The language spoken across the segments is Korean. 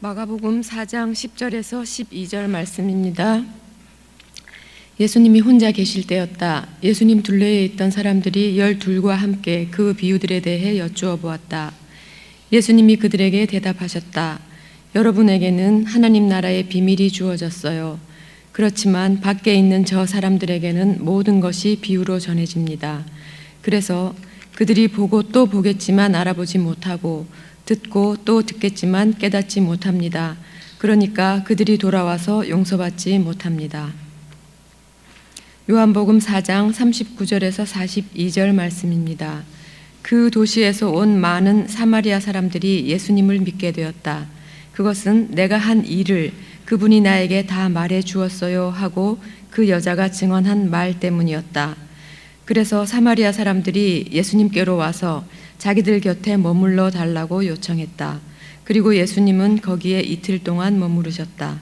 마가복음 4장 10절에서 12절 말씀입니다. 예수님이 혼자 계실 때였다. 예수님 둘레에 있던 사람들이 12과 함께 그 비유들에 대해 여쭈어 보았다. 예수님이 그들에게 대답하셨다. 여러분에게는 하나님 나라의 비밀이 주어졌어요. 그렇지만 밖에 있는 저 사람들에게는 모든 것이 비유로 전해집니다. 그래서 그들이 보고 또 보겠지만 알아보지 못하고 듣고 또 듣겠지만 깨닫지 못합니다. 그러니까 그들이 돌아와서 용서받지 못합니다. 요한복음 4장 39절에서 42절 말씀입니다. 그 도시에서 온 많은 사마리아 사람들이 예수님을 믿게 되었다. 그것은 내가 한 일을 그분이 나에게 다 말해 주었어요 하고 그 여자가 증언한 말 때문이었다. 그래서 사마리아 사람들이 예수님께로 와서 자기들 곁에 머물러 달라고 요청했다. 그리고 예수님은 거기에 이틀 동안 머무르셨다.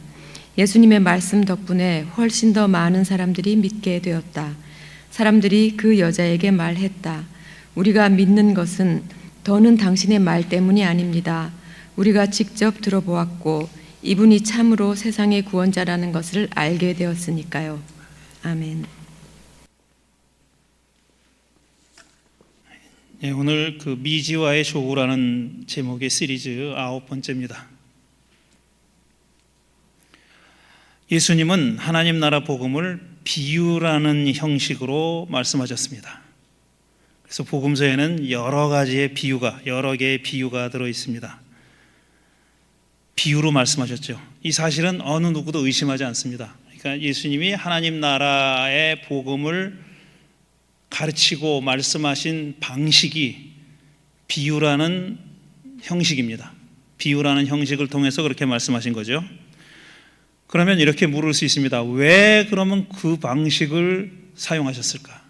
예수님의 말씀 덕분에 훨씬 더 많은 사람들이 믿게 되었다. 사람들이 그 여자에게 말했다. 우리가 믿는 것은 더는 당신의 말 때문이 아닙니다. 우리가 직접 들어보았고 이분이 참으로 세상의 구원자라는 것을 알게 되었으니까요. 아멘. 네, 오늘 그 미지와의 조우라는 제목의 시리즈 9번째입니다. 예수님은 하나님 나라 복음을 비유라는 형식으로 말씀하셨습니다. 그래서 복음서에는 여러 개의 비유가 들어 있습니다. 비유로 말씀하셨죠. 이 사실은 어느 누구도 의심하지 않습니다. 그러니까 예수님이 하나님 나라의 복음을 가르치고 말씀하신 방식이 비유라는 형식입니다. 비유라는 형식을 통해서 그렇게 말씀하신 거죠. 그러면 이렇게 물을 수 있습니다. 왜 그러면 그 방식을 사용하셨을까?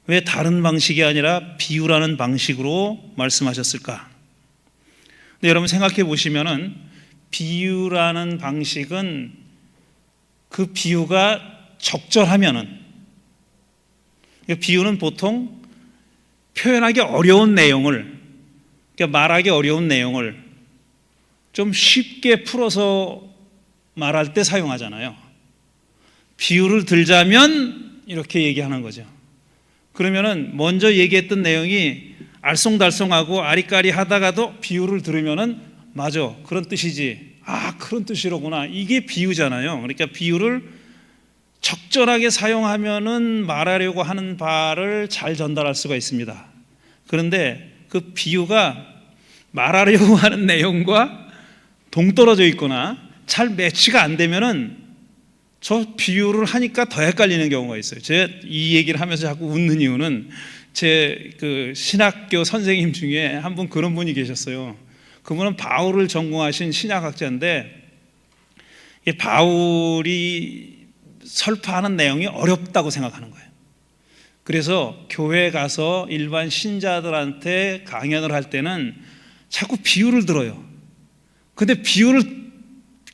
왜 다른 방식이 아니라 비유라는 방식으로 말씀하셨을까? 근데 여러분 생각해 보시면은 비유라는 방식은 그 비유가 적절하면은, 비유는 보통 표현하기 어려운 내용을, 그러니까 말하기 어려운 내용을 좀 쉽게 풀어서 말할 때 사용하잖아요. 비유를 들자면 이렇게 얘기하는 거죠. 그러면은 먼저 얘기했던 내용이 알쏭달쏭하고 아리까리하다가도 비유를 들으면은 맞아, 그런 뜻이지. 아, 그런 뜻이로구나. 이게 비유잖아요. 그러니까 비유를 적절하게 사용하면은 말하려고 하는 바를 잘 전달할 수가 있습니다. 그런데 그 비유가 말하려고 하는 내용과 동떨어져 있거나 잘 매치가 안 되면은 저 비유를 하니까 더 헷갈리는 경우가 있어요. 제가 이 얘기를 하면서 자꾸 웃는 이유는 제 그 신학교 선생님 중에 한 분 그런 분이 계셨어요. 그분은 바울을 전공하신 신약학자인데 바울이 설파하는 내용이 어렵다고 생각하는 거예요. 그래서 교회에 가서 일반 신자들한테 강연을 할 때는 자꾸 비유를 들어요. 근데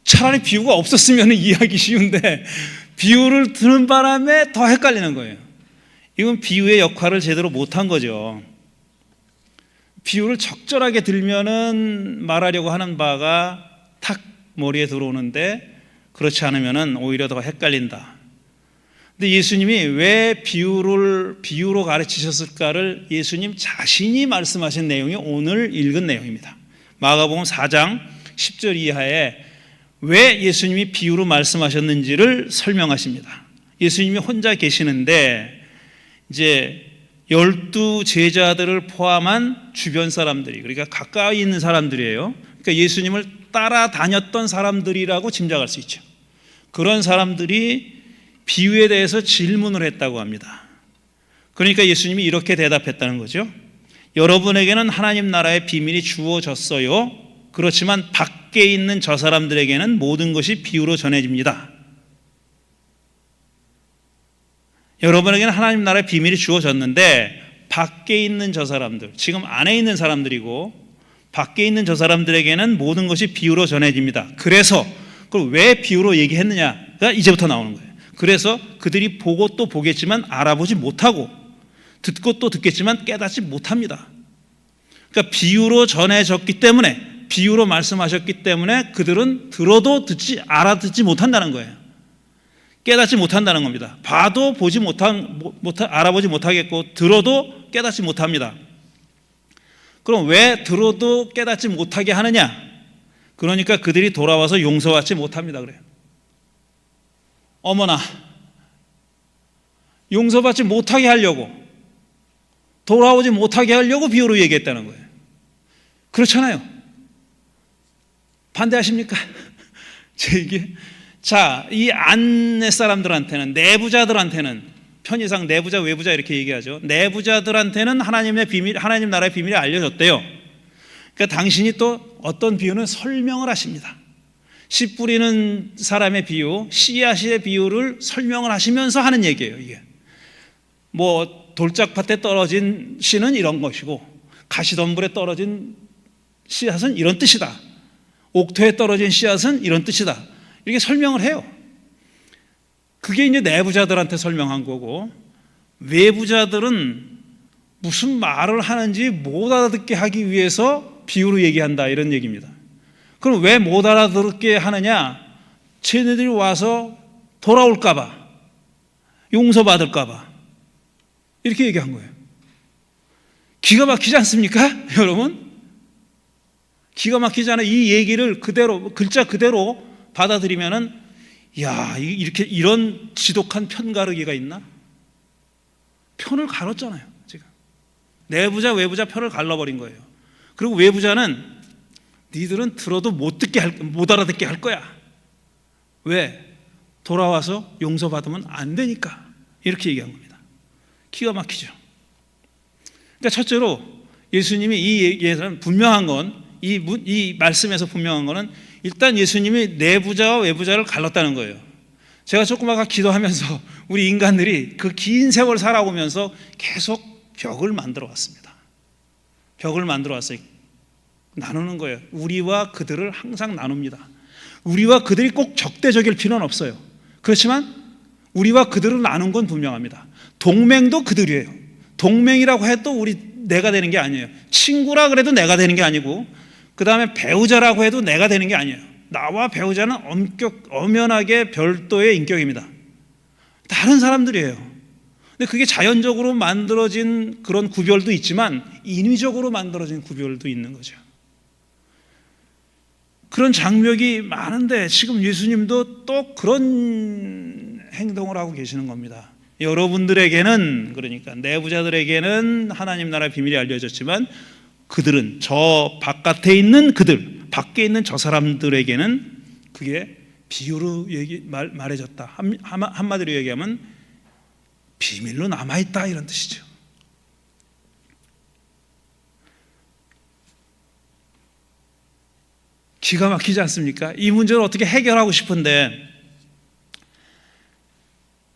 차라리 비유가 없었으면 이해하기 쉬운데 비유를 드는 바람에 더 헷갈리는 거예요. 이건 비유의 역할을 제대로 못한 거죠. 비유를 적절하게 들면은 말하려고 하는 바가 탁 머리에 들어오는데 그렇지 않으면은 오히려 더 헷갈린다. 근데 예수님이 왜 비유로 가르치셨을까를 예수님 자신이 말씀하신 내용이 오늘 읽은 내용입니다. 마가복음 4장 10절 이하에 왜 예수님이 비유로 말씀하셨는지를 설명하십니다. 예수님이 혼자 계시는데 이제 12 제자들을 포함한 주변 사람들이, 그러니까 가까이 있는 사람들이에요. 그러니까 예수님을 따라다녔던 사람들이라고 짐작할 수 있죠. 그런 사람들이 비유에 대해서 질문을 했다고 합니다. 그러니까 예수님이 이렇게 대답했다는 거죠. 여러분에게는 하나님 나라의 비밀이 주어졌어요. 그렇지만 밖에 있는 저 사람들에게는 모든 것이 비유로 전해집니다. 여러분에게는 하나님 나라의 비밀이 주어졌는데 밖에 있는 저 사람들, 지금 안에 있는 사람들이고 밖에 있는 저 사람들에게는 모든 것이 비유로 전해집니다. 그래서 그걸 왜 비유로 얘기했느냐가 이제부터 나오는 거예요. 그래서 그들이 보고 또 보겠지만 알아보지 못하고 듣고 또 듣겠지만 깨닫지 못합니다. 그러니까 비유로 전해졌기 때문에 비유로 말씀하셨기 때문에 그들은 들어도 알아듣지 못한다는 거예요. 깨닫지 못한다는 겁니다. 봐도 알아보지 못하겠고 들어도 깨닫지 못합니다. 그럼 왜 들어도 깨닫지 못하게 하느냐? 그러니까 그들이 돌아와서 용서받지 못합니다. 그래요. 어머나, 용서받지 못하게 하려고, 돌아오지 못하게 하려고 비유로 얘기했다는 거예요. 그렇잖아요. 반대하십니까? 제 얘기. 자, 이 안내 사람들한테는, 내부자들한테는, 편의상 내부자, 외부자 이렇게 얘기하죠. 내부자들한테는 하나님의 비밀, 하나님 나라의 비밀이 알려졌대요. 그러니까 당신이 또 어떤 비유는 설명을 하십니다. 씨 뿌리는 사람의 비유, 씨앗의 비유를 설명을 하시면서 하는 얘기예요. 이게 뭐 돌짝밭에 떨어진 씨는 이런 것이고, 가시덤불에 떨어진 씨앗은 이런 뜻이다. 옥토에 떨어진 씨앗은 이런 뜻이다. 이렇게 설명을 해요. 그게 이제 내부자들한테 설명한 거고, 외부자들은 무슨 말을 하는지 못 알아듣게 하기 위해서 비유로 얘기한다, 이런 얘기입니다. 그럼 왜 못 알아듣게 하느냐? 쟤네들이 와서 돌아올까봐, 용서받을까봐 이렇게 얘기한 거예요. 기가 막히지 않습니까? 여러분, 기가 막히잖아요. 이 얘기를 그대로, 글자 그대로 받아들이면은, 야, 이런 지독한 편가르기가 있나? 편을 갈았잖아요, 지금. 내부자, 외부자 편을 갈라버린 거예요. 그리고 외부자는 니들은 들어도 못 알아듣게 할 거야. 왜? 돌아와서 용서받으면 안 되니까. 이렇게 얘기한 겁니다. 기가 막히죠. 그러니까 첫째로 예수님이 이 얘기에서는 분명한 건, 이 말씀에서 분명한 거는 일단 예수님이 내부자와 외부자를 갈랐다는 거예요. 제가 조금 아까 기도하면서 우리 인간들이 그 긴 세월 살아오면서 계속 벽을 만들어 왔습니다. 벽을 만들어 왔어요. 나누는 거예요. 우리와 그들을 항상 나눕니다. 우리와 그들이 꼭 적대적일 필요는 없어요. 그렇지만 우리와 그들을 나눈 건 분명합니다. 동맹도 그들이에요. 동맹이라고 해도 내가 되는 게 아니에요. 친구라 그래도 내가 되는 게 아니고, 그 다음에 배우자라고 해도 내가 되는 게 아니에요. 나와 배우자는 엄연하게 별도의 인격입니다. 다른 사람들이에요. 근데 그게 자연적으로 만들어진 그런 구별도 있지만 인위적으로 만들어진 구별도 있는 거죠. 그런 장벽이 많은데 지금 예수님도 또 그런 행동을 하고 계시는 겁니다. 여러분들에게는, 그러니까 내부자들에게는 하나님 나라의 비밀이 알려졌지만, 그들은, 저 바깥에 있는 그들, 밖에 있는 저 사람들에게는 그게 비유로 말해졌다. 한마디로 얘기하면 비밀로 남아있다, 이런 뜻이죠. 기가 막히지 않습니까? 이 문제를 어떻게 해결하고 싶은데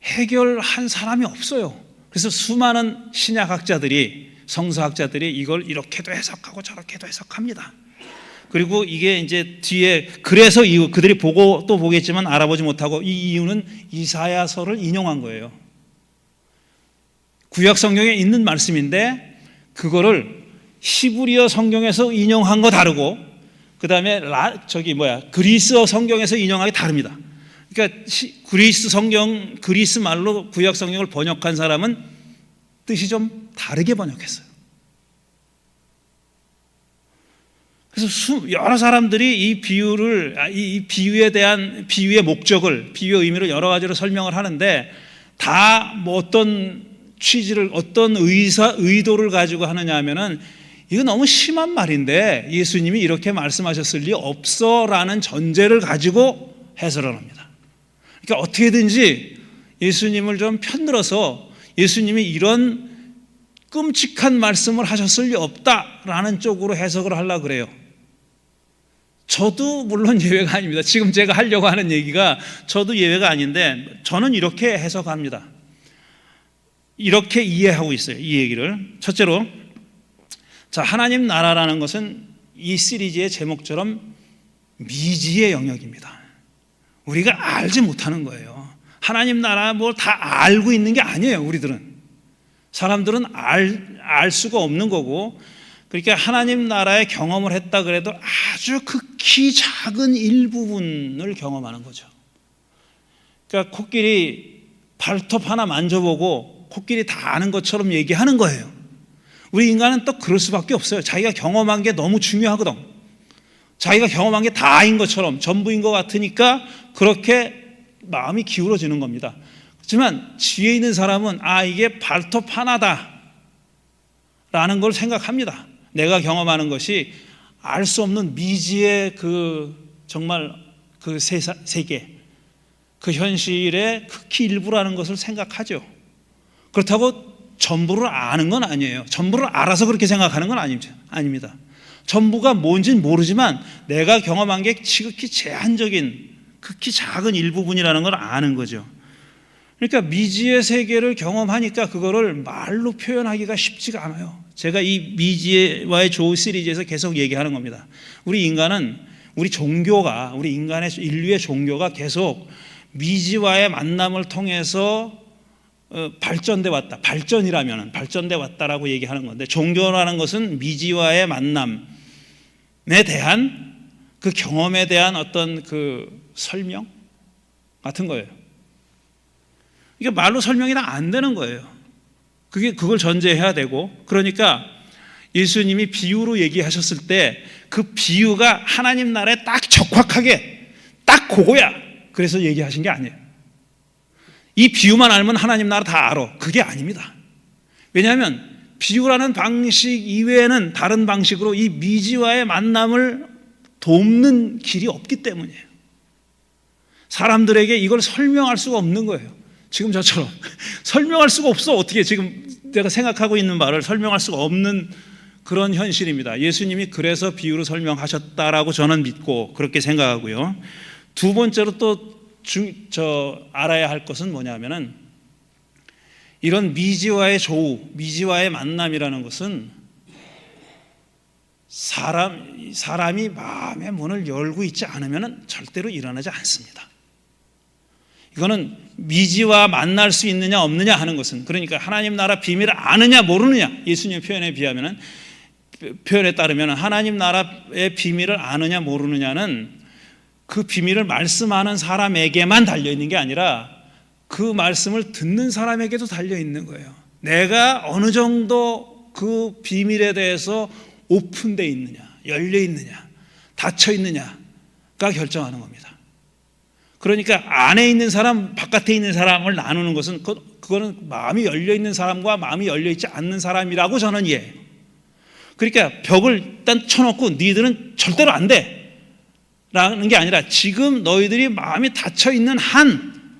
해결한 사람이 없어요. 그래서 수많은 신약학자들이, 성서학자들이 이걸 이렇게도 해석하고 저렇게도 해석합니다. 그리고 이게 이제 뒤에, 그래서 그들이 보고 또 보겠지만 알아보지 못하고, 이 이유는 이사야서를 인용한 거예요. 구약 성경에 있는 말씀인데 그거를 히브리어 성경에서 인용한 거 다르고, 그 다음에 그리스어 성경에서 인용하기 다릅니다. 그러니까 그리스 말로 구약 성경을 번역한 사람은 뜻이 좀 다르게 번역했어요. 그래서 여러 사람들이 이 비유에 대한, 비유의 목적을, 비유의 의미를 여러 가지로 설명을 하는데, 다 뭐 어떤 취지를, 어떤 의도를 가지고 하느냐 하면은, 이거 너무 심한 말인데 예수님이 이렇게 말씀하셨을 리 없어라는 전제를 가지고 해설을 합니다. 그러니까 어떻게든지 예수님을 좀 편들어서 예수님이 이런 끔찍한 말씀을 하셨을 리 없다라는 쪽으로 해석을 하려고 그래요. 저도 물론 예외가 아닙니다. 지금 제가 하려고 하는 얘기가 저도 예외가 아닌데, 저는 이렇게 해석합니다. 이렇게 이해하고 있어요, 이 얘기를. 첫째로, 자, 하나님 나라라는 것은 이 시리즈의 제목처럼 미지의 영역입니다. 우리가 알지 못하는 거예요. 하나님 나라 뭘 다 알고 있는 게 아니에요. 우리들은, 사람들은 알 수가 없는 거고, 그러니까 하나님 나라의 경험을 했다 그래도 아주 극히 작은 일부분을 경험하는 거죠. 그러니까 코끼리 발톱 하나 만져보고 코끼리 다 아는 것처럼 얘기하는 거예요. 우리 인간은 또 그럴 수밖에 없어요. 자기가 경험한 게 너무 중요하거든. 자기가 경험한 게 다인 것처럼 전부인 것 같으니까 그렇게 마음이 기울어지는 겁니다. 하지만 지혜 있는 사람은 이게 발톱 하나다 라는 걸 생각합니다. 내가 경험하는 것이 알 수 없는 미지의 정말 그 세계, 그 현실의 극히 일부라는 것을 생각하죠. 그렇다고 전부를 아는 건 아니에요. 전부를 알아서 그렇게 생각하는 건 아닙니다. 전부가 뭔지는 모르지만 내가 경험한 게 지극히 제한적인 극히 작은 일부분이라는 걸 아는 거죠. 그러니까 미지의 세계를 경험하니까 그거를 말로 표현하기가 쉽지가 않아요. 제가 이 미지와의 조우 시리즈에서 계속 얘기하는 겁니다. 우리 인간은, 우리 인류의 종교가 계속 미지와의 만남을 통해서 발전돼 왔다. 발전돼 왔다라고 얘기하는 건데, 종교라는 것은 미지와의 만남에 대한 그 경험에 대한 어떤 그 설명 같은 거예요. 이게 말로 설명이 다 안 되는 거예요. 그걸 전제해야 되고, 그러니까 예수님이 비유로 얘기하셨을 때 그 비유가 하나님 나라에 딱 적확하게 딱 그거야. 그래서 얘기하신 게 아니에요. 이 비유만 알면 하나님 나라 다 알아. 그게 아닙니다. 왜냐하면 비유라는 방식 이외에는 다른 방식으로 이 미지와의 만남을 돕는 길이 없기 때문이에요. 사람들에게 이걸 설명할 수가 없는 거예요. 지금 저처럼 설명할 수가 없어. 어떻게 지금 내가 생각하고 있는 말을 설명할 수가 없는 그런 현실입니다. 예수님이 그래서 비유로 설명하셨다라고 저는 믿고 그렇게 생각하고요. 두 번째로 또 알아야 할 것은 뭐냐면은, 이런 미지와의 조우, 미지와의 만남이라는 것은 사람이 마음의 문을 열고 있지 않으면 절대로 일어나지 않습니다. 이거는 미지와 만날 수 있느냐 없느냐 하는 것은, 그러니까 하나님 나라 비밀을 아느냐 모르느냐, 예수님의 표현에 따르면 하나님 나라의 비밀을 아느냐 모르느냐는 그 비밀을 말씀하는 사람에게만 달려있는 게 아니라 그 말씀을 듣는 사람에게도 달려있는 거예요. 내가 어느 정도 그 비밀에 대해서 오픈되어 있느냐, 열려 있느냐, 닫혀 있느냐가 결정하는 겁니다. 그러니까 안에 있는 사람, 바깥에 있는 사람을 나누는 것은 그거는 마음이 열려 있는 사람과 마음이 열려 있지 않는 사람이라고 저는 이해해요. 그러니까 벽을 일단 쳐놓고 니들은 절대로 안 돼 라는 게 아니라, 지금 너희들이 마음이 닫혀 있는 한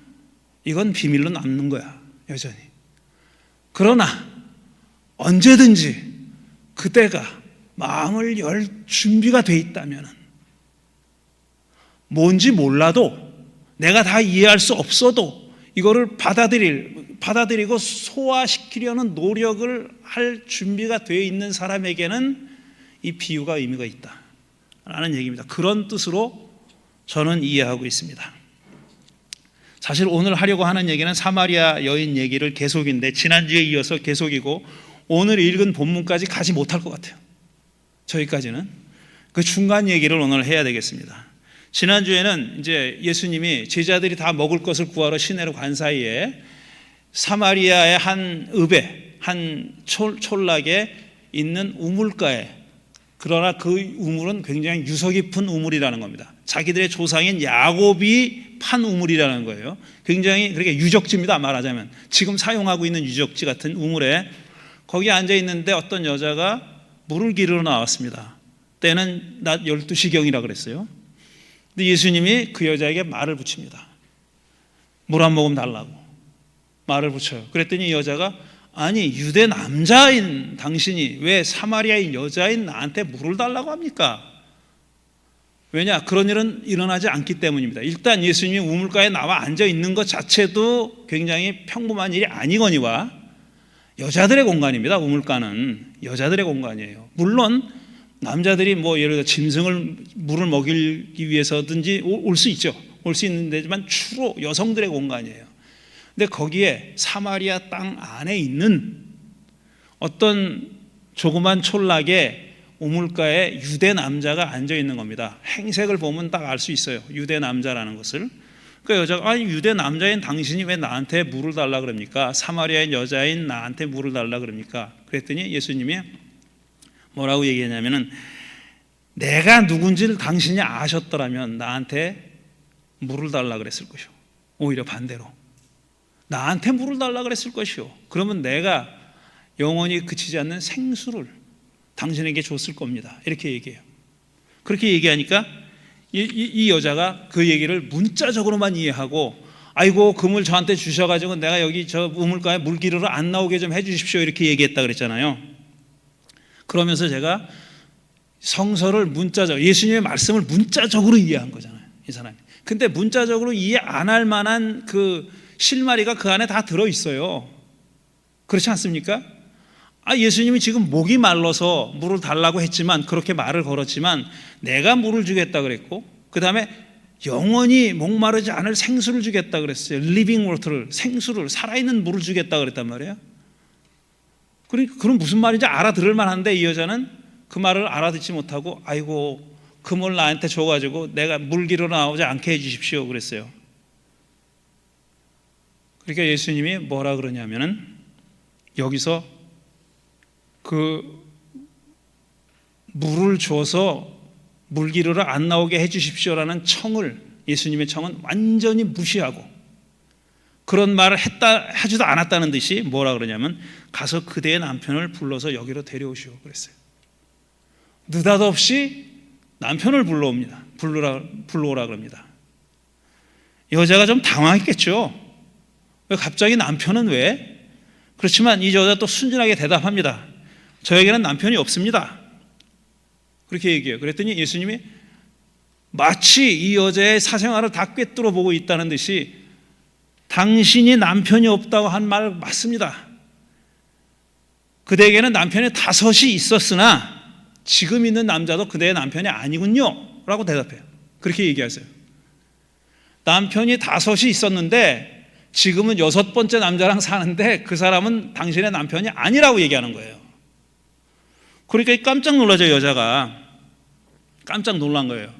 이건 비밀로 남는 거야, 여전히. 그러나 언제든지 그때가 마음을 열 준비가 돼 있다면, 뭔지 몰라도 내가 다 이해할 수 없어도 이거를 받아들이고 소화시키려는 노력을 할 준비가 되어 있는 사람에게는 이 비유가 의미가 있다라는 얘기입니다. 그런 뜻으로 저는 이해하고 있습니다. 사실 오늘 하려고 하는 얘기는 사마리아 여인 얘기를 계속인데, 지난주에 이어서 계속이고 오늘 읽은 본문까지 가지 못할 것 같아요. 저희까지는 그 중간 얘기를 오늘 해야 되겠습니다. 지난주에는 이제 예수님이 제자들이 다 먹을 것을 구하러 시내로 간 사이에 사마리아의 한 읍에, 한 촌락에 있는 우물가에, 그러나 그 우물은 굉장히 유서 깊은 우물이라는 겁니다. 자기들의 조상인 야곱이 판 우물이라는 거예요. 굉장히 그렇게 유적지입니다, 말하자면. 지금 사용하고 있는 유적지 같은 우물에 거기 앉아 있는데 어떤 여자가 물을 기르러 나왔습니다. 때는 낮 12시경이라 그랬어요. 근데 예수님이 그 여자에게 말을 붙입니다. 물 한 모금 달라고 말을 붙여요. 그랬더니 이 여자가, 아니, 유대 남자인 당신이 왜 사마리아인 여자인 나한테 물을 달라고 합니까? 왜냐? 그런 일은 일어나지 않기 때문입니다. 일단 예수님이 우물가에 나와 앉아 있는 것 자체도 굉장히 평범한 일이 아니거니와 여자들의 공간입니다. 우물가는 여자들의 공간이에요. 물론 남자들이 예를 들어 짐승을 물을 먹이기 위해서든지 올 수 있죠. 올 수 있는 데지만 주로 여성들의 공간이에요. 근데 거기에 사마리아 땅 안에 있는 어떤 조그만 촌락에 우물가에 유대 남자가 앉아 있는 겁니다. 행색을 보면 딱 알 수 있어요. 유대 남자라는 것을. 그 여자가 아니 유대 남자인 당신이 왜 나한테 물을 달라 그럽니까? 사마리아인 여자인 나한테 물을 달라 그럽니까? 그랬더니 예수님이 뭐라고 얘기했냐면은 내가 누군지를 당신이 아셨더라면 나한테 물을 달라 그랬을 것이오. 오히려 반대로 나한테 물을 달라 그랬을 것이오. 그러면 내가 영원히 그치지 않는 생수를 당신에게 줬을 겁니다. 이렇게 얘기해요. 그렇게 얘기하니까 이 여자가 그 얘기를 문자적으로만 이해하고 아이고 그 물 저한테 주셔가지고 내가 여기 저 우물가에 물기르러 안 나오게 좀 해주십시오 이렇게 얘기했다 그랬잖아요. 그러면서 제가 성서를 문자적 예수님의 말씀을 문자적으로 이해한 거잖아요. 이 사람이. 근데 문자적으로 이해 안 할 만한 그 실마리가 그 안에 다 들어있어요. 그렇지 않습니까? 예수님이 지금 목이 말라서 물을 달라고 했지만 그렇게 말을 걸었지만 내가 물을 주겠다 그랬고 그 다음에 영원히 목마르지 않을 생수를 주겠다 그랬어요. 리빙 워터를 생수를 살아있는 물을 주겠다 그랬단 말이에요. 그럼 무슨 말인지 알아들을 만한데 이 여자는 그 말을 알아듣지 못하고 아이고 그 물 나한테 줘가지고 내가 물기로 나오지 않게 해주십시오 그랬어요. 그러니까 예수님이 뭐라 그러냐면은 여기서 그 물을 줘서 물기르러 안 나오게 해주십시오라는 청을 예수님의 청은 완전히 무시하고 그런 말을 하지도 않았다는 듯이 뭐라 그러냐면 가서 그대의 남편을 불러서 여기로 데려오시오 그랬어요. 느닷없이 남편을 불러오라 그럽니다. 여자가 좀 당황했겠죠. 왜 갑자기 남편은 왜? 그렇지만 이 여자 또 순진하게 대답합니다. 저에게는 남편이 없습니다. 그렇게 얘기해요. 그랬더니 예수님이 마치 이 여자의 사생활을 다 꿰뚫어 보고 있다는 듯이 당신이 남편이 없다고 한 말 맞습니다. 그대에게는 남편이 5이 있었으나 지금 있는 남자도 그대의 남편이 아니군요 라고 대답해요. 그렇게 얘기하세요. 남편이 5이 있었는데 지금은 6번째 남자랑 사는데 그 사람은 당신의 남편이 아니라고 얘기하는 거예요. 그러니까 깜짝 놀라죠. 여자가 깜짝 놀란 거예요.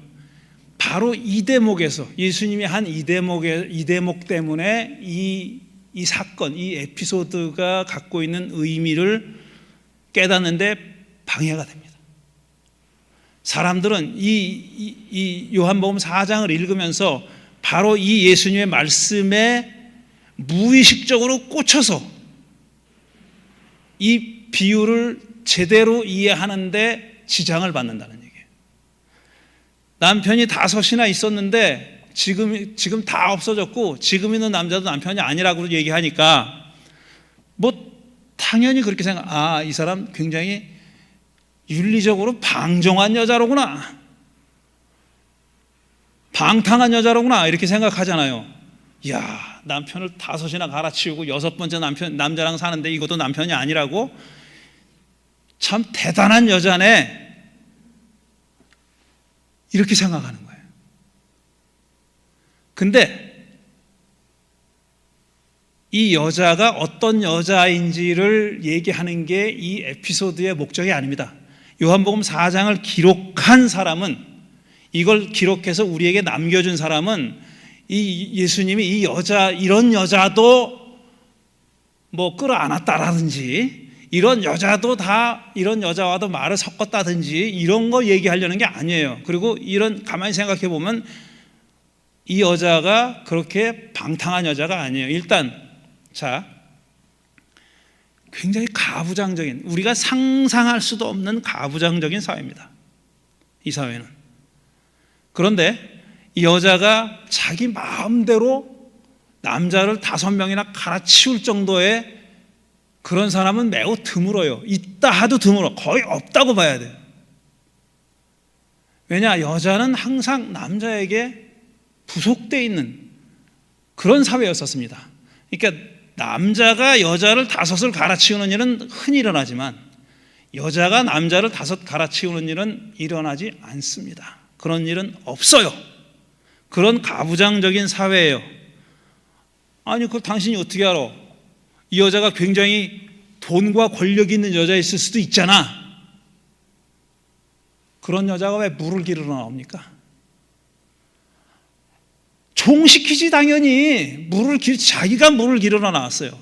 바로 이 대목에서 예수님이 한 이 대목 때문에 이 사건, 이 에피소드가 갖고 있는 의미를 깨닫는데 방해가 됩니다. 사람들은 이 요한복음 4장을 읽으면서 바로 이 예수님의 말씀에 무의식적으로 꽂혀서 이 비유를 제대로 이해하는데 지장을 받는다는 얘기예요. 남편이 5이나 있었는데 지금 다 없어졌고 지금 있는 남자도 남편이 아니라고 얘기하니까 뭐 당연히 그렇게 생각. 이 사람 굉장히 윤리적으로 방종한 여자로구나, 방탕한 여자로구나 이렇게 생각하잖아요. 이야, 남편을 5이나 갈아치우고 6번째 남자랑 사는데 이것도 남편이 아니라고? 참 대단한 여자네 이렇게 생각하는 거예요. 근데 이 여자가 어떤 여자인지를 얘기하는 게 이 에피소드의 목적이 아닙니다. 요한복음 4장을 기록한 사람은, 이걸 기록해서 우리에게 남겨준 사람은 이 예수님이 이런 여자도 뭐 끌어안았다라든지 이런 여자와도 말을 섞었다든지 이런 거 얘기하려는 게 아니에요. 그리고 가만히 생각해 보면 이 여자가 그렇게 방탕한 여자가 아니에요. 일단 굉장히 가부장적인, 우리가 상상할 수도 없는 가부장적인 사회입니다. 이 사회는. 그런데 이 여자가 자기 마음대로 남자를 5명이나 갈아치울 정도의 그런 사람은 매우 드물어요. 있다 하도 드물어. 거의 없다고 봐야 돼요. 왜냐? 여자는 항상 남자에게 부속되어 있는 그런 사회였었습니다. 그러니까 남자가 여자를 5을 갈아치우는 일은 흔히 일어나지만 여자가 남자를 5 갈아치우는 일은 일어나지 않습니다. 그런 일은 없어요. 그런 가부장적인 사회예요. 아니, 그걸 당신이 어떻게 알아? 이 여자가 굉장히 돈과 권력이 있는 여자였을 수도 있잖아. 그런 여자가 왜 물을 기르러 나옵니까? 종시키지 당연히. 자기가 물을 기르러 나왔어요.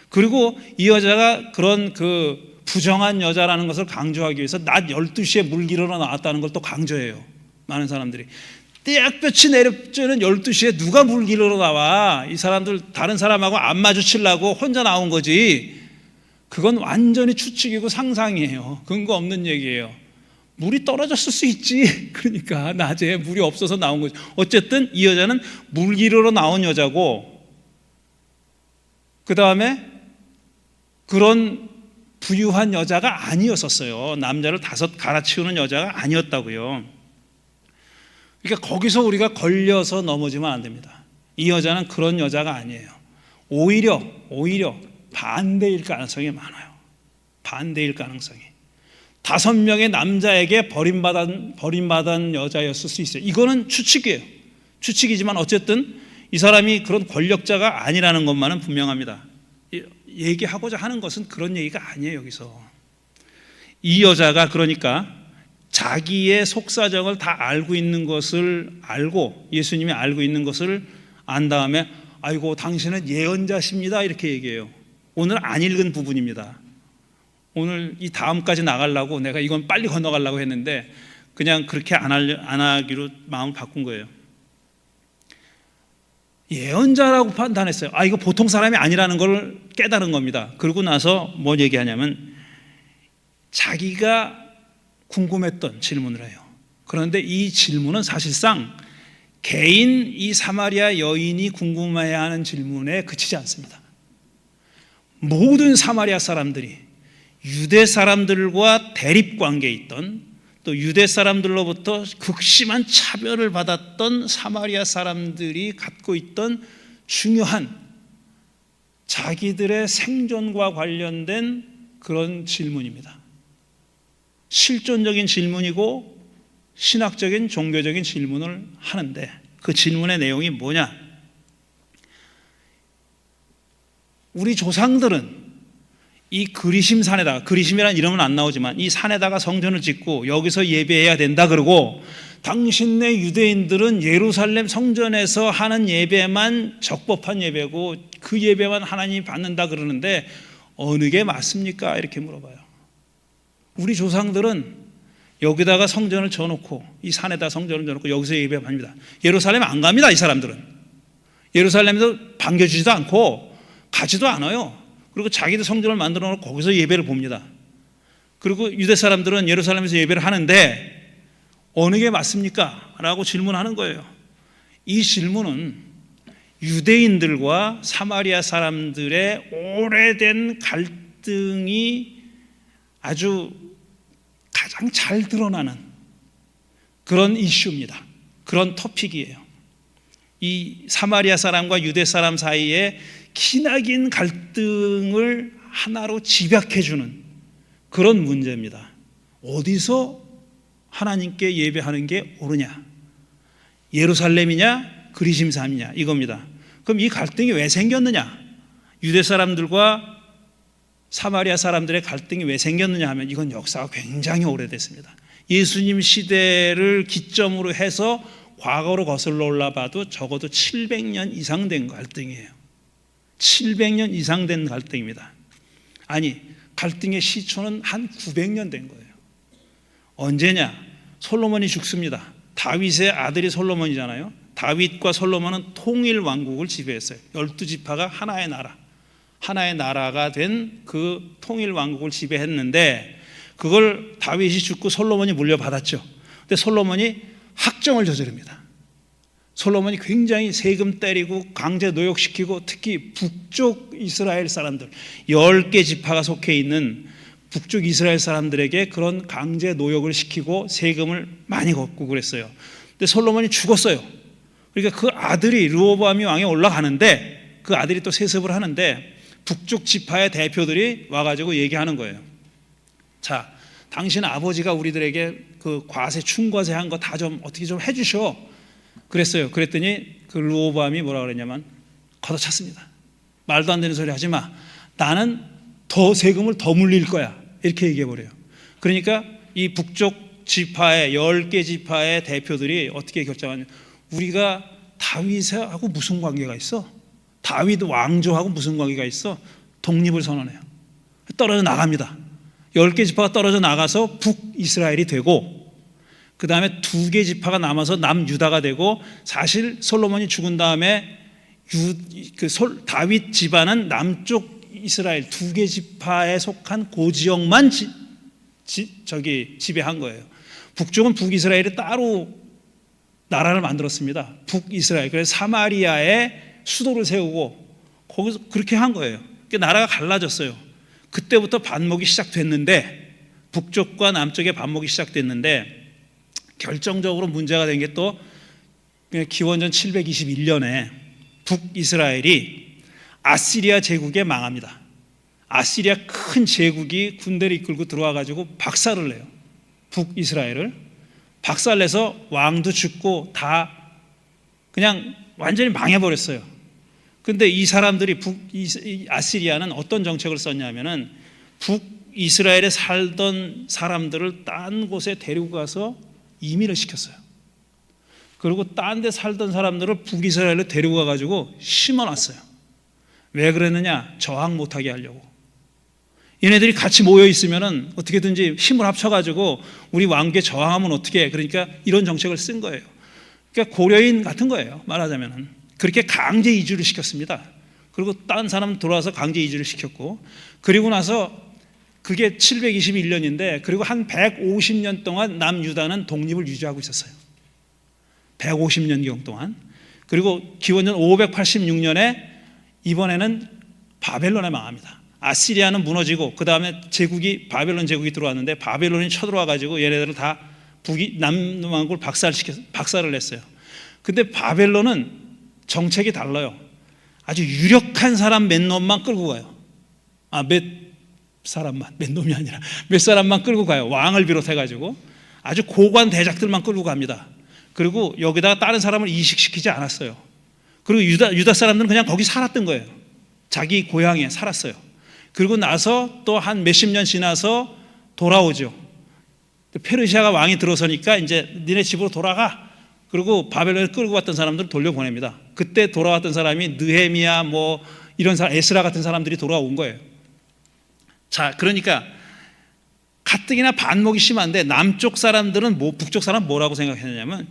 그리고 이 여자가 그런 그 부정한 여자라는 것을 강조하기 위해서 낮 12시에 물 기르러 나왔다는 걸 또 강조해요. 많은 사람들이. 떼약볕이 내려쬐는 12시에 누가 물 기르러 나와? 이 사람들 다른 사람하고 안 마주치려고 혼자 나온 거지. 그건 완전히 추측이고 상상이에요. 근거 없는 얘기예요. 물이 떨어졌을 수 있지. 그러니까 낮에 물이 없어서 나온 거죠. 어쨌든 이 여자는 물 기르러 나온 여자고, 그 다음에 그런 부유한 여자가 아니었었어요. 남자를 5 갈아치우는 여자가 아니었다고요. 그러니까 거기서 우리가 걸려서 넘어지면 안 됩니다. 이 여자는 그런 여자가 아니에요. 오히려 반대일 가능성이 많아요. 반대일 가능성이. 5명의 남자에게 버림받은 여자였을 수 있어요. 이거는 추측이에요. 추측이지만 어쨌든 이 사람이 그런 권력자가 아니라는 것만은 분명합니다. 얘기하고자 하는 것은 그런 얘기가 아니에요. 여기서 이 여자가 그러니까 자기의 속사정을 다 알고 있는 것을 알고, 예수님이 알고 있는 것을 안 다음에 아이고 당신은 예언자십니다 이렇게 얘기해요. 오늘 안 읽은 부분입니다. 오늘 이 다음까지 나가려고 내가 이건 빨리 건너가려고 했는데 그냥 그렇게 안 하기로 마음을 바꾼 거예요. 예언자라고 판단했어요. 이거 보통 사람이 아니라는 걸 깨달은 겁니다. 그러고 나서 뭐 얘기하냐면 자기가 궁금했던 질문을 해요. 그런데 이 질문은 사실상 개인 이 사마리아 여인이 궁금해하는 질문에 그치지 않습니다. 모든 사마리아 사람들이 유대 사람들과 대립관계에 있던, 또 유대 사람들로부터 극심한 차별을 받았던 사마리아 사람들이 갖고 있던 중요한 자기들의 생존과 관련된 그런 질문입니다. 실존적인 질문이고 신학적인 종교적인 질문을 하는데 그 질문의 내용이 뭐냐? 우리 조상들은 이 그리심 산에다가, 그리심이라는 이름은 안 나오지만 이 산에다가 성전을 짓고 여기서 예배해야 된다 그러고, 당신네 유대인들은 예루살렘 성전에서 하는 예배만 적법한 예배고 그 예배만 하나님이 받는다 그러는데 어느 게 맞습니까? 이렇게 물어봐요. 우리 조상들은 여기다가 성전을 쳐놓고, 이 산에다 성전을 쳐놓고 여기서 예배합니다. 예루살렘 안 갑니다. 이 사람들은 예루살렘에서 반겨주지도 않고 가지도 않아요. 그리고 자기도 성전을 만들어 놓고 거기서 예배를 봅니다. 그리고 유대 사람들은 예루살렘에서 예배를 하는데 어느 게 맞습니까? 라고 질문하는 거예요. 이 질문은 유대인들과 사마리아 사람들의 오래된 갈등이 아주 가장 잘 드러나는 그런 이슈입니다. 그런 토픽이에요. 이 사마리아 사람과 유대 사람 사이에 기나긴 갈등을 하나로 집약해주는 그런 문제입니다. 어디서 하나님께 예배하는 게 옳으냐? 예루살렘이냐? 그리심산이냐? 이겁니다. 그럼 이 갈등이 왜 생겼느냐? 유대 사람들과 사마리아 사람들의 갈등이 왜 생겼느냐 하면 이건 역사가 굉장히 오래됐습니다. 예수님 시대를 기점으로 해서 과거로 거슬러 올라봐도 적어도 700년 이상 된 갈등이에요. 700년 이상 된 갈등입니다. 아니, 갈등의 시초는 한 900년 된 거예요. 언제냐? 솔로몬이 죽습니다. 다윗의 아들이 솔로몬이잖아요. 다윗과 솔로몬은 통일 왕국을 지배했어요. 12지파가 하나의 나라가 된 그 통일 왕국을 지배했는데 그걸 다윗이 죽고 솔로몬이 물려받았죠. 근데 솔로몬이 학정을 저지릅니다. 솔로몬이 굉장히 세금 때리고 강제 노역시키고, 특히 북쪽 이스라엘 사람들 10개 지파가 속해 있는 북쪽 이스라엘 사람들에게 그런 강제 노역을 시키고 세금을 많이 걷고 그랬어요. 근데 솔로몬이 죽었어요. 그러니까 그 아들이 르호보암이 왕에 올라가는데 그 아들이 또 세습을 하는데 북쪽 지파의 대표들이 와가지고 얘기하는 거예요. 자, 당신 아버지가 우리들에게 그 과세, 충과세 한 거 다 좀 어떻게 좀 해주셔. 그랬어요. 그랬더니 그 르호보암이 뭐라 그랬냐면 걷어찼습니다. 말도 안 되는 소리 하지 마. 나는 더 세금을 더 물릴 거야. 이렇게 얘기해 버려요. 그러니까 이 북쪽 지파의 10개 지파의 대표들이 어떻게 결정하냐? 우리가 다윗하고 무슨 관계가 있어? 다윗 왕조하고 무슨 관계가 있어? 독립을 선언해요. 떨어져 나갑니다. 10개 지파가 떨어져 나가서 북이스라엘이 되고, 그 다음에 2개 지파가 남아서 남유다가 되고, 사실 솔로몬이 죽은 다음에 다윗 집안은 남쪽 이스라엘 2개 지파에 속한 그 지역만 지배한 거예요. 북쪽은 북이스라엘이 따로 나라를 만들었습니다. 북이스라엘. 그래서 사마리아에 수도를 세우고 거기서 그렇게 한 거예요. 그러니까 나라가 갈라졌어요. 그때부터 반목이 시작됐는데, 북쪽과 남쪽의 반목이 시작됐는데, 결정적으로 문제가 된 게 또 기원전 721년에 북이스라엘이 아시리아 제국에 망합니다. 아시리아 큰 제국이 군대를 이끌고 들어와 가지고 박살을 내요. 북이스라엘을 박살내서 왕도 죽고 다 그냥 완전히 망해버렸어요. 근데 이 사람들이 아시리아는 어떤 정책을 썼냐면은 북이스라엘에 살던 사람들을 딴 곳에 데리고 가서 이민을 시켰어요. 그리고 딴 데 살던 사람들을 북이스라엘로 데리고 가가지고 심어놨어요. 왜 그랬느냐? 저항 못하게 하려고. 얘네들이 같이 모여 있으면은 어떻게든지 힘을 합쳐가지고 우리 왕께 저항하면 어떻게 해? 그러니까 이런 정책을 쓴 거예요. 그러니까 고려인 같은 거예요. 말하자면은 그렇게 강제 이주를 시켰습니다. 그리고 딴 사람 돌아와서 강제 이주를 시켰고, 그리고 나서 그게 721년인데, 그리고 한 150년 동안 남유다는 독립을 유지하고 있었어요. 150년경 동안. 그리고 기원전 586년에 이번에는 바벨론에 망합니다. 아시리아는 무너지고, 그 다음에 바벨론 제국이 들어왔는데, 바벨론이 쳐들어와 가지고 얘네들을 다 남왕국을 박살을 냈어요. 근데 바벨론은 정책이 달라요. 아주 유력한 사람 몇 놈만 끌고 가요. 몇 놈이 아니라 몇 사람만 끌고 가요. 왕을 비롯해 가지고 아주 고관 대작들만 끌고 갑니다. 그리고 여기다가 다른 사람을 이식시키지 않았어요. 그리고 유다 사람들은 그냥 거기 살았던 거예요. 자기 고향에 살았어요. 그리고 나서 또 한 몇십 년 지나서 돌아오죠. 페르시아가 왕이 들어서니까 이제 니네 집으로 돌아가. 그리고 바벨론에 끌고 왔던 사람들을 돌려보냅니다. 그때 돌아왔던 사람이 느헤미야 이런 사람, 에스라 같은 사람들이 돌아온 거예요. 자, 그러니까 가뜩이나 반목이 심한데 남쪽 사람들은 북쪽 사람 뭐라고 생각했냐면,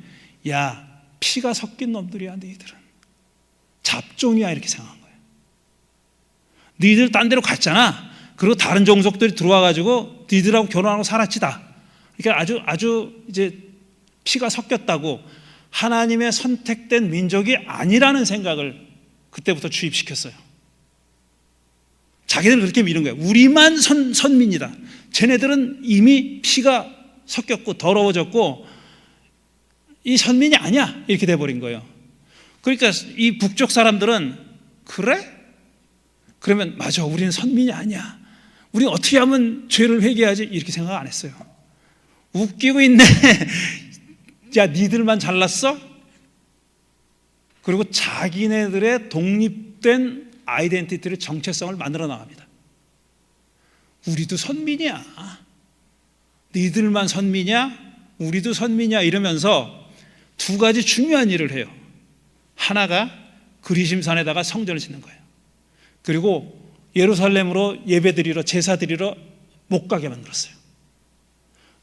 야, 피가 섞인 놈들이야, 너희들은 잡종이야, 이렇게 생각한 거예요. 너희들 딴 데로 갔잖아. 그리고 다른 종족들이 들어와 가지고 너희들하고 결혼하고 살았지 다. 그러니까 아주 이제 피가 섞였다고, 하나님의 선택된 민족이 아니라는 생각을 그때부터 주입시켰어요. 자기들은 그렇게 믿은 거예요. 우리만 선민이다. 쟤네들은 이미 피가 섞였고 더러워졌고 이 선민이 아니야, 이렇게 돼버린 거예요. 그러니까 이 북쪽 사람들은, 그래? 그러면 맞아, 우리는 선민이 아니야, 우리는 어떻게 하면 죄를 회개하지, 이렇게 생각 안 했어요. 웃기고 있네. 야, 니들만 잘났어? 그리고 자기네들의 독립된 아이덴티티를, 정체성을 만들어 나갑니다. 우리도 선민이야, 니들만 선민이야, 우리도 선민이야, 이러면서 두 가지 중요한 일을 해요. 하나가 그리심산에다가 성전을 짓는 거예요. 그리고 예루살렘으로 예배드리러, 제사드리러 못 가게 만들었어요.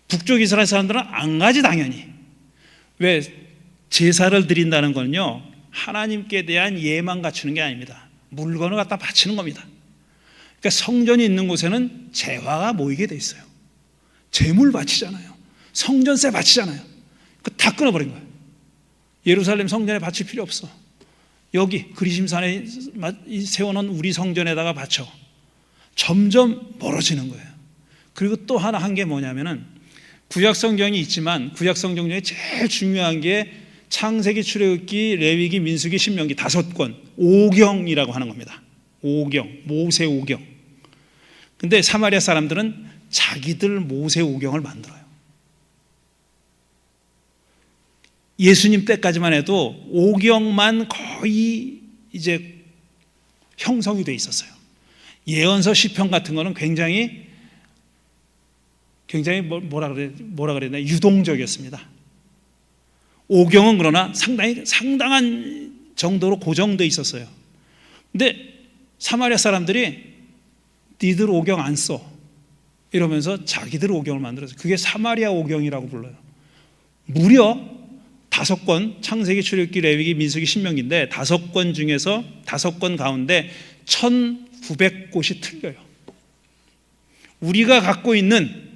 북쪽 이스라엘 사람들은 안 가지, 당연히. 왜? 제사를 드린다는 건요, 하나님께 대한 예만 갖추는 게 아닙니다. 물건을 갖다 바치는 겁니다. 그러니까 성전이 있는 곳에는 재화가 모이게 돼 있어요. 재물 바치잖아요. 성전세 바치잖아요. 다 끊어버린 거예요. 예루살렘 성전에 바칠 필요 없어. 여기 그리심산에 세워놓은 우리 성전에다가 바쳐. 점점 멀어지는 거예요. 그리고 또 하나 한 게 뭐냐면은, 구약 성경이 있지만 구약 성경 중에 제일 중요한 게 창세기, 출애굽기, 레위기, 민수기, 신명기 5권, 오경이라고 하는 겁니다. 오경, 모세 오경. 근데 사마리아 사람들은 자기들 모세 오경을 만들어요. 예수님 때까지만 해도 오경만 거의 이제 형성이 돼 있었어요. 예언서 시편 같은 거는 굉장히 뭐라 그래야 되나 유동적이었습니다. 오경은 그러나 상당한 정도로 고정돼 있었어요. 근데 사마리아 사람들이 니들 오경 안 써 이러면서 자기들 오경을 만들었어요. 그게 사마리아 오경이라고 불러요. 무려 5권, 창세기, 출애굽기, 레위기, 민수기, 신명기인데 5권 중에서 5권 가운데 1900곳이 틀려요. 우리가 갖고 있는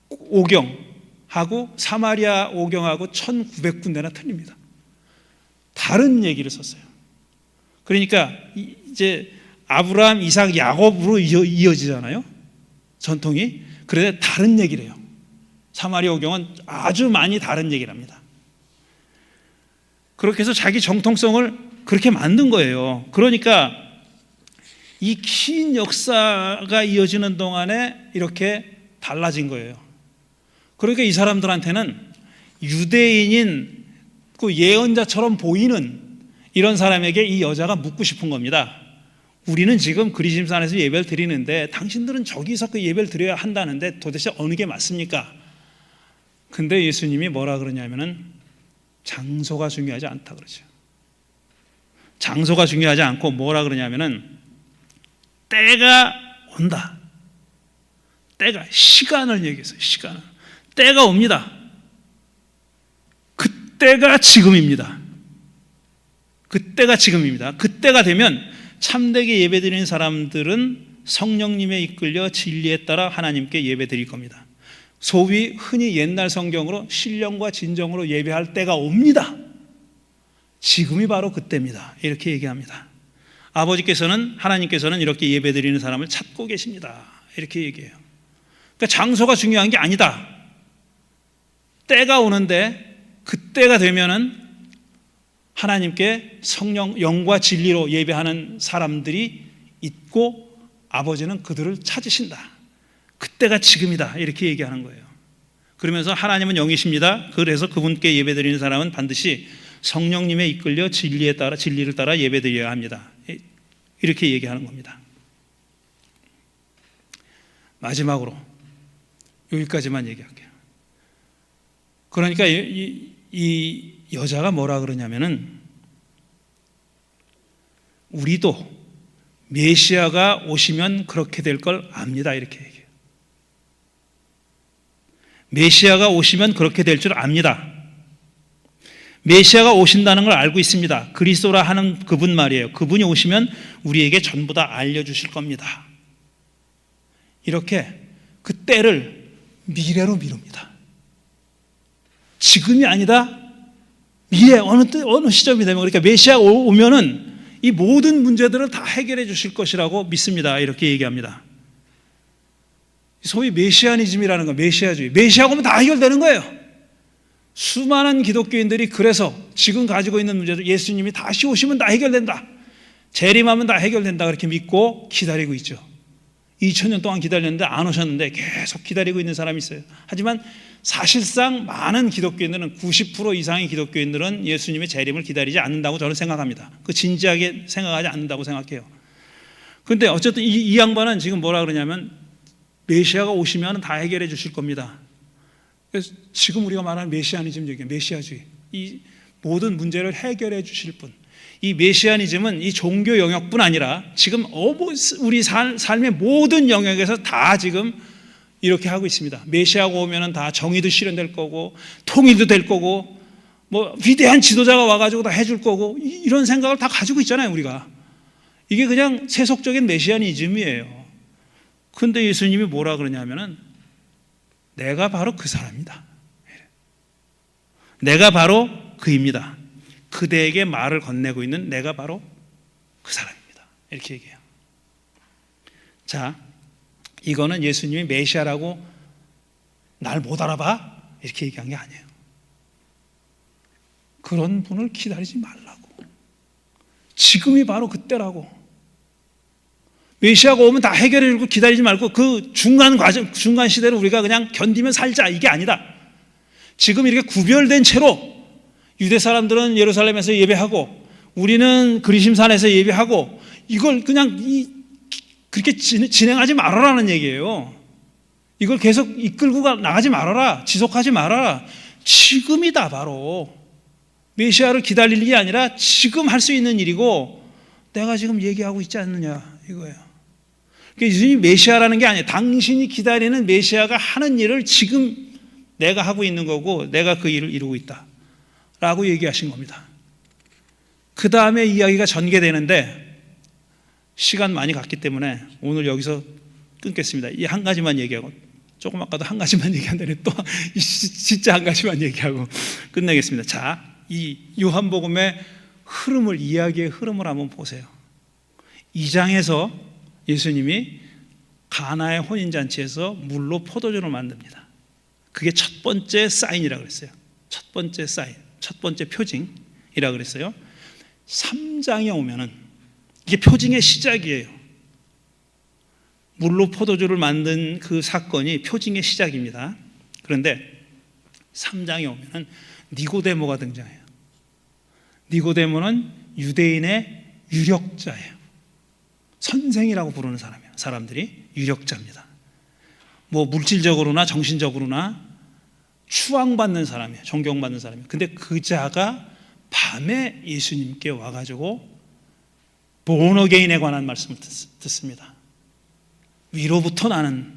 오경하고 사마리아 오경하고 1900군데나 틀립니다. 다른 얘기를 썼어요. 그러니까 이제 아브라함, 이삭, 야곱으로 이어지잖아요. 전통이. 그런데 다른 얘기를 해요. 사마리아 오경은 아주 많이 다른 얘기를 합니다. 그렇게 해서 자기 정통성을 그렇게 만든 거예요. 그러니까 이 긴 역사가 이어지는 동안에 이렇게 달라진 거예요. 그러니까 이 사람들한테는 유대인인 그 예언자처럼 보이는 이런 사람에게 이 여자가 묻고 싶은 겁니다. 우리는 지금 그리심산에서 예배를 드리는데 당신들은 저기서 그 예배를 드려야 한다는데 도대체 어느 게 맞습니까? 근데 예수님이 뭐라 그러냐면은 장소가 중요하지 않다 그러죠. 장소가 중요하지 않고 뭐라 그러냐면은 때가 온다. 때가, 시간을 얘기했어요. 시간을. 때가 옵니다. 그때가 지금입니다. 그때가 지금입니다. 그때가 되면 참되게 예배드리는 사람들은 성령님에 이끌려 진리에 따라 하나님께 예배드릴 겁니다. 소위 흔히 옛날 성경으로 신령과 진정으로 예배할 때가 옵니다. 지금이 바로 그때입니다. 이렇게 얘기합니다. 아버지께서는, 하나님께서는 이렇게 예배드리는 사람을 찾고 계십니다. 이렇게 얘기해요. 그러니까 장소가 중요한 게 아니다. 때가 오는데 그때가 되면은 하나님께 성령, 영과 진리로 예배하는 사람들이 있고 아버지는 그들을 찾으신다. 그때가 지금이다. 이렇게 얘기하는 거예요. 그러면서 하나님은 영이십니다. 그래서 그분께 예배드리는 사람은 반드시 성령님에 이끌려 진리를 따라 예배드려야 합니다. 이렇게 얘기하는 겁니다. 마지막으로 여기까지만 얘기할게요. 그러니까 이 여자가 뭐라 그러냐면은 우리도 메시아가 오시면 그렇게 될 걸 압니다. 이렇게 얘기해요. 메시아가 오시면 그렇게 될 줄 압니다. 메시아가 오신다는 걸 알고 있습니다. 그리스도라 하는 그분 말이에요. 그분이 오시면 우리에게 전부 다 알려주실 겁니다. 이렇게 그 때를 미래로 미룹니다. 지금이 아니다. 미래 어느 시점이 되면, 그러니까 메시아가 오면은 이 모든 문제들을 다 해결해 주실 것이라고 믿습니다. 이렇게 얘기합니다. 소위 메시아니즘이라는 거, 메시아주의. 메시아가 오면 다 해결되는 거예요. 수많은 기독교인들이 그래서 지금 가지고 있는 문제도 예수님이 다시 오시면 다 해결된다. 재림하면 다 해결된다. 그렇게 믿고 기다리고 있죠. 2000년 동안 기다렸는데 안 오셨는데 계속 기다리고 있는 사람이 있어요. 하지만 사실상 많은 기독교인들은 90% 이상의 기독교인들은 예수님의 재림을 기다리지 않는다고 저는 생각합니다. 그 진지하게 생각하지 않는다고 생각해요. 그런데 어쨌든 이 양반은 지금 뭐라 그러냐면 메시아가 오시면 다 해결해 주실 겁니다. 그래서 지금 우리가 말하는 메시아니즘 얘기예요. 메시아주의. 이 모든 문제를 해결해 주실 분. 이 메시아니즘은 이 종교 영역뿐 아니라 지금 우리 삶의 모든 영역에서 다 지금 이렇게 하고 있습니다. 메시아가 오면은 다 정의도 실현될 거고 통일도 될 거고 뭐 위대한 지도자가 와가지고 다 해줄 거고 이런 생각을 다 가지고 있잖아요. 우리가. 이게 그냥 세속적인 메시아니즘이에요. 근데 예수님이 뭐라 그러냐면은 내가 바로 그 사람이다. 내가 바로 그입니다. 그대에게 말을 건네고 있는 내가 바로 그 사람입니다. 이렇게 얘기해요. 자, 이거는 예수님이 메시아라고 날 못 알아봐? 이렇게 얘기한 게 아니에요. 그런 분을 기다리지 말라고. 지금이 바로 그때라고. 메시아가 오면 다 해결해 주고 기다리지 말고 그 중간 시대를 우리가 그냥 견디면 살자. 이게 아니다. 지금 이렇게 구별된 채로 유대 사람들은 예루살렘에서 예배하고 우리는 그리심산에서 예배하고 이걸 그냥 그렇게 진행하지 말아라는 얘기예요. 이걸 계속 이끌고 나가지 말아라. 지속하지 말아라. 지금이다 바로. 메시아를 기다릴 일이 아니라 지금 할 수 있는 일이고 내가 지금 얘기하고 있지 않느냐 이거예요. 그러니까 예수님이 메시아라는 게 아니에요. 당신이 기다리는 메시아가 하는 일을 지금 내가 하고 있는 거고 내가 그 일을 이루고 있다 라고 얘기하신 겁니다. 그 다음에 이야기가 전개되는데 시간 많이 갔기 때문에 오늘 여기서 끊겠습니다. 이 한 가지만 얘기하고 조금 아까도 한 가지만 얘기한다니 또 진짜 한 가지만 얘기하고 끝내겠습니다. 자, 이 요한복음의 흐름을, 이야기의 흐름을 한번 보세요. 2장에서 예수님이 가나의 혼인잔치에서 물로 포도주를 만듭니다. 그게 첫 번째 사인이라고 그랬어요. 첫 번째 사인, 첫 번째 표징이라고 그랬어요. 3장에 오면은 이게 표징의 시작이에요. 물로 포도주를 만든 그 사건이 표징의 시작입니다. 그런데 3장에 오면은 니고데모가 등장해요. 니고데모는 유대인의 유력자예요. 선생이라고 부르는 사람이에요. 사람들이 유력자입니다. 뭐 물질적으로나 정신적으로나 추앙받는 사람이에요. 존경받는 사람이에요. 근데 그 자가 밤에 예수님께 와가지고 본어게인에 관한 말씀을 듣습니다. 위로부터 나는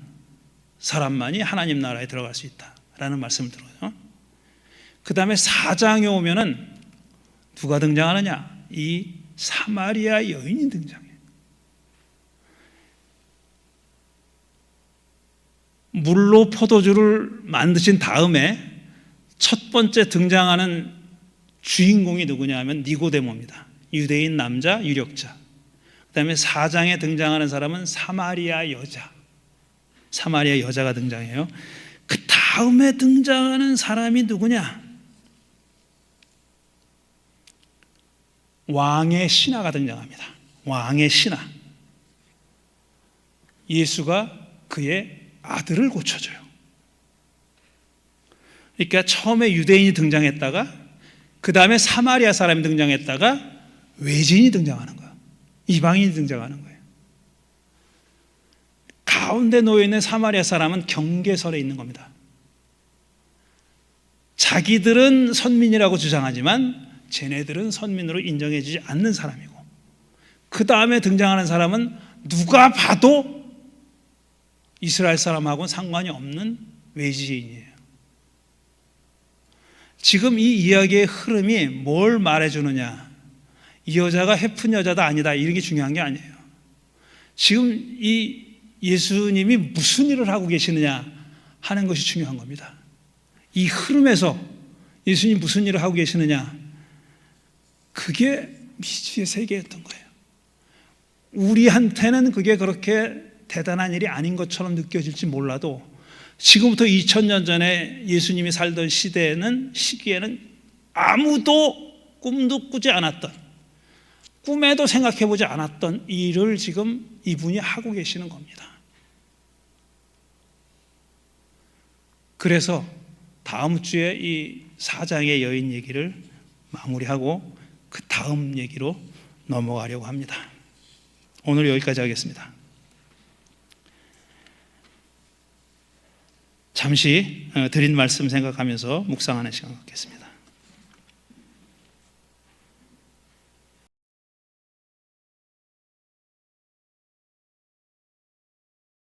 사람만이 하나님 나라에 들어갈 수 있다라는 말씀을 들어요. 그 다음에 4장에 오면은 누가 등장하느냐? 이 사마리아 여인이 등장해요. 물로 포도주를 만드신 다음에 첫 번째 등장하는 주인공이 누구냐 하면 니고데모입니다. 유대인 남자 유력자. 그 다음에 4장에 등장하는 사람은 사마리아 여자. 사마리아 여자가 등장해요. 그 다음에 등장하는 사람이 누구냐? 왕의 신하가 등장합니다. 왕의 신하. 예수가 그의 아들을 고쳐줘요. 그러니까 처음에 유대인이 등장했다가 그 다음에 사마리아 사람이 등장했다가 외지인이 등장하는 거예요. 이방인이 등장하는 거예요. 가운데 놓여있는 사마리아 사람은 경계설에 있는 겁니다. 자기들은 선민이라고 주장하지만 쟤네들은 선민으로 인정해주지 않는 사람이고, 그 다음에 등장하는 사람은 누가 봐도 이스라엘 사람하고는 상관이 없는 외지인이에요. 지금 이 이야기의 흐름이 뭘 말해주느냐? 이 여자가 해픈 여자다 아니다 이런 게 중요한 게 아니에요. 지금 이 예수님이 무슨 일을 하고 계시느냐 하는 것이 중요한 겁니다. 이 흐름에서 예수님이 무슨 일을 하고 계시느냐, 그게 미지의 세계였던 거예요. 우리한테는 그게 그렇게 대단한 일이 아닌 것처럼 느껴질지 몰라도 지금부터 2000년 전에 예수님이 살던 시기에는 아무도 꿈도 꾸지 않았던, 꿈에도 생각해보지 않았던 일을 지금 이분이 하고 계시는 겁니다. 그래서 다음 주에 이 4장의 여인 얘기를 마무리하고 그 다음 얘기로 넘어가려고 합니다. 오늘 여기까지 하겠습니다. 잠시 드린 말씀 생각하면서 묵상하는 시간 갖겠습니다.